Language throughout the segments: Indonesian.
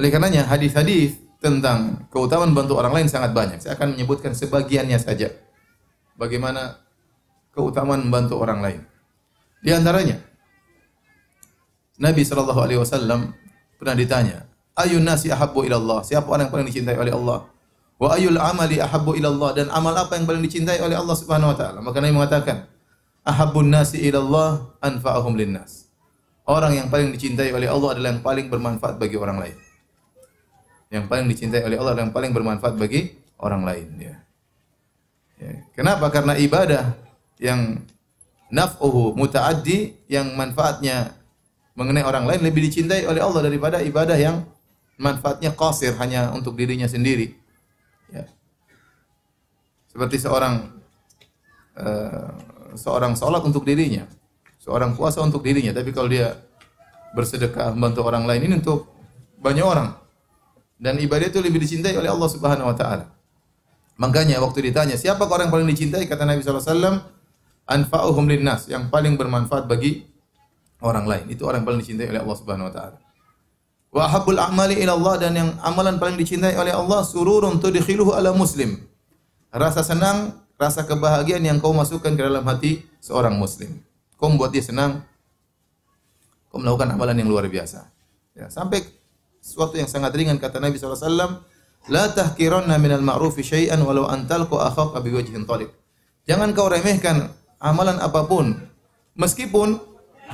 Oleh karenanya hadis-hadis tentang keutamaan bantu orang lain sangat banyak. Saya akan menyebutkan sebagiannya saja. Bagaimana keutamaan membantu orang lain. Di antaranya Nabi sallallahu alaihi wasallam pernah ditanya, "Ayun nasi ahabbu ila Allah?" Siapa orang yang paling dicintai oleh Allah? "Wa ayul amali ahabbu ila Allah?" Dan amal apa yang paling dicintai oleh Allah Subhanahu wa taala? Maka Nabi mengatakan, "Ahabbun nasi ila Allah anfa'uhum linnas." Orang yang paling dicintai oleh Allah adalah yang paling bermanfaat bagi orang lain. Yang paling dicintai oleh Allah adalah yang paling bermanfaat bagi orang lain, ya. Kenapa? Karena ibadah yang naf'uhu muta'addi, yang manfaatnya mengenai orang lain lebih dicintai oleh Allah daripada ibadah yang manfaatnya qasir, hanya untuk dirinya sendiri. Ya. Seperti seorang salat untuk dirinya, seorang puasa untuk dirinya, tapi kalau dia bersedekah membantu orang lain, ini untuk banyak orang. Dan ibadah itu lebih dicintai oleh Allah Subhanahu wa taala. Makanya waktu ditanya, siapa orang yang paling dicintai? Kata Nabi sallallahu alaihi wasallam, anfa'uhum linnas, yang paling bermanfaat bagi orang lain. Itu orang yang paling dicintai oleh Allah Subhanahu wa taala. Wa habbul a'mali ila Allah, dan yang amalan paling dicintai oleh Allah, sururun tudkhiluhu ala muslim. Rasa senang, rasa kebahagiaan yang kau masukkan ke dalam hati seorang muslim. Kau membuat dia senang, kau melakukan amalan yang luar biasa. Ya, sampai sesuatu yang sangat ringan, kata Nabi sallallahu alaihi wasallam, la tahqiranna minal ma'rufi syai'an walau an talqa akhaka biwajhin thaliq. Jangan kau remehkan amalan apapun, meskipun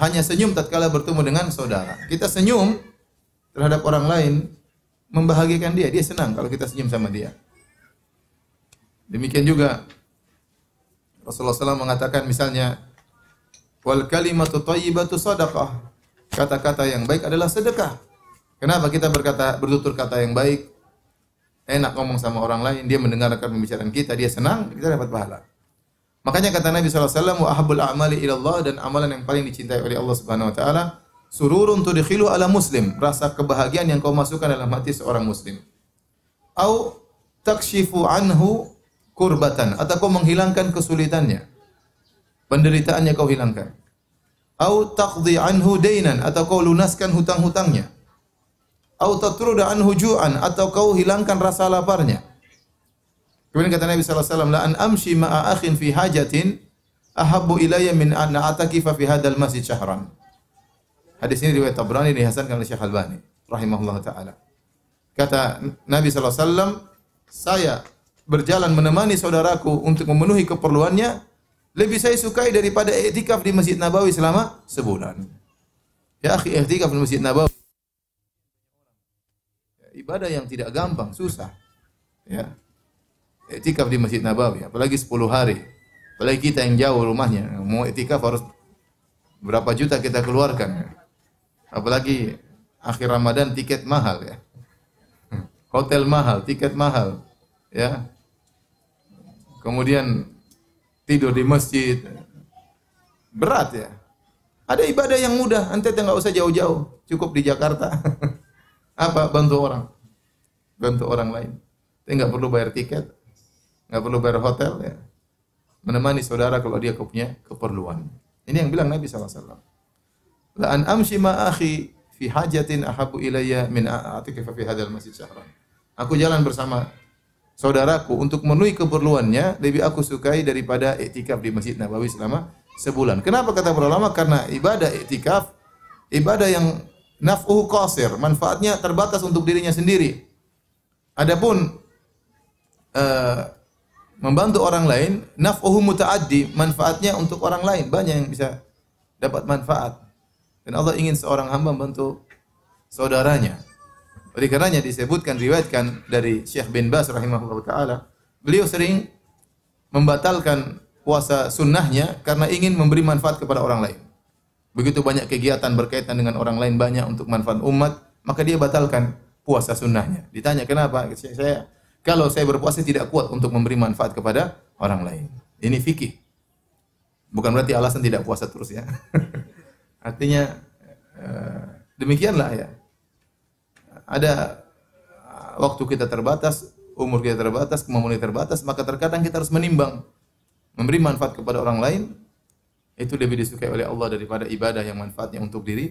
hanya senyum tatkala bertemu dengan saudara. Kita senyum terhadap orang lain membahagiakan dia, dia senang kalau kita senyum sama dia. Demikian juga Rasulullah SAW mengatakan misalnya, wal kalimatu thayyibatu shadaqah. Kata-kata yang baik adalah sedekah. Kenapa kita bertutur kata yang baik? Enak ngomong sama orang lain, dia mendengarkan pembicaraan kita, dia senang, kita dapat pahala. Makanya kata Nabi sallallahu alaihi wasallam, wa ahabbul a'mali ila Allah, dan amalan yang paling dicintai oleh Allah Subhanahu wa taala, sururun tudkhilu ala muslim, rasa kebahagiaan yang kau masukkan dalam hati seorang muslim. Au takshifu anhu kurbatan, atau kau menghilangkan kesulitannya, penderitaannya kau hilangkan. Au taqdi anhu dainan, atau kau lunaskan hutang-hutangnya. Au tatruda anhu ju'an, atau kau hilangkan rasa laparnya. Kemudian kata Nabi sallallahu alaihi wasallam, la an amshi ma'a akhin fi hajatin ahabbu ilayya min an a'takifa fi hadzal masjid syahran. Hadis ini riwayat Tabrani, dihasankan oleh Syekh Albani rahimahullah taala. Kata Nabi sallallahu alaihi wasallam, saya berjalan menemani saudaraku untuk memenuhi keperluannya, lebih saya sukai daripada i'tikaf di Masjid Nabawi selama sebulan. Ya akhi, i'tikaf di Masjid Nabawi ibadah yang tidak gampang, susah. Ya. I'tikaf di Masjid Nabawi, apalagi 10 hari. Apalagi kita yang jauh rumahnya, mau i'tikaf harus berapa juta kita keluarkan. Apalagi akhir Ramadan, tiket mahal ya. Hotel mahal, tiket mahal. Ya. Kemudian tidur di masjid. Berat ya. Ada ibadah yang mudah, ente enggak usah jauh-jauh, cukup di Jakarta. Apa? Bantu orang. Bantu orang lain. Ente enggak perlu bayar tiket, enggak perlu bayar hotel ya. Menemani saudara kalau dia punya keperluan. Ini yang bilang Nabi sallallahu alaihi wasallam. La an amshi ma akhi fi hajatin ahabbu ilayya min a'tikifa fi hadzal masjid syahran. Aku jalan bersama saudaraku untuk memenuhi keperluannya, lebih aku sukai daripada i'tikaf di Masjid Nabawi selama sebulan. Kenapa kata para ulama? Karena ibadah i'tikaf ibadah yang naf'uhu qasir, manfaatnya terbatas untuk dirinya sendiri. Adapun membantu orang lain, naf'uhu muta'addi, manfaatnya untuk orang lain, banyak yang bisa dapat manfaat. Dan Allah ingin seorang hamba membantu saudaranya. Oleh karenanya disebutkan, riwayatkan dari Syekh bin Baz rahimahullah taala, beliau sering membatalkan puasa sunnahnya karena ingin memberi manfaat kepada orang lain. Begitu banyak kegiatan berkaitan dengan orang lain, banyak untuk manfaat umat, maka dia batalkan puasa sunnahnya. Ditanya kenapa? Kalau saya berpuasa tidak kuat untuk memberi manfaat kepada orang lain. Ini fikih. Bukan berarti alasan tidak puasa terus ya. Artinya demikianlah ya. Ada waktu kita terbatas, umur kita terbatas, kemampuan kita terbatas, maka terkadang kita harus menimbang. Memberi manfaat kepada orang lain itu lebih disukai oleh Allah daripada ibadah yang manfaatnya untuk diri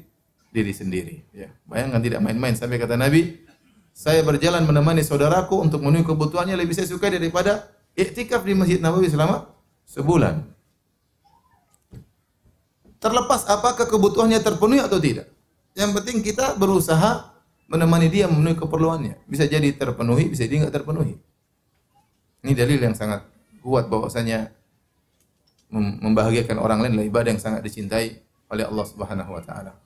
sendiri. Ya. Bayangkan tidak main-main, sampai kata Nabi, saya berjalan menemani saudaraku untuk memenuhi kebutuhannya lebih saya suka daripada iktikaf di Masjid Nabawi selama sebulan. Terlepas apakah kebutuhannya terpenuhi atau tidak. Yang penting kita berusaha menemani dia memenuhi keperluannya. Bisa jadi terpenuhi, bisa jadi enggak terpenuhi. Ini dalil yang sangat kuat bahwasanya membahagiakan orang lain adalah ibadah yang sangat dicintai oleh Allah Subhanahu wa taala.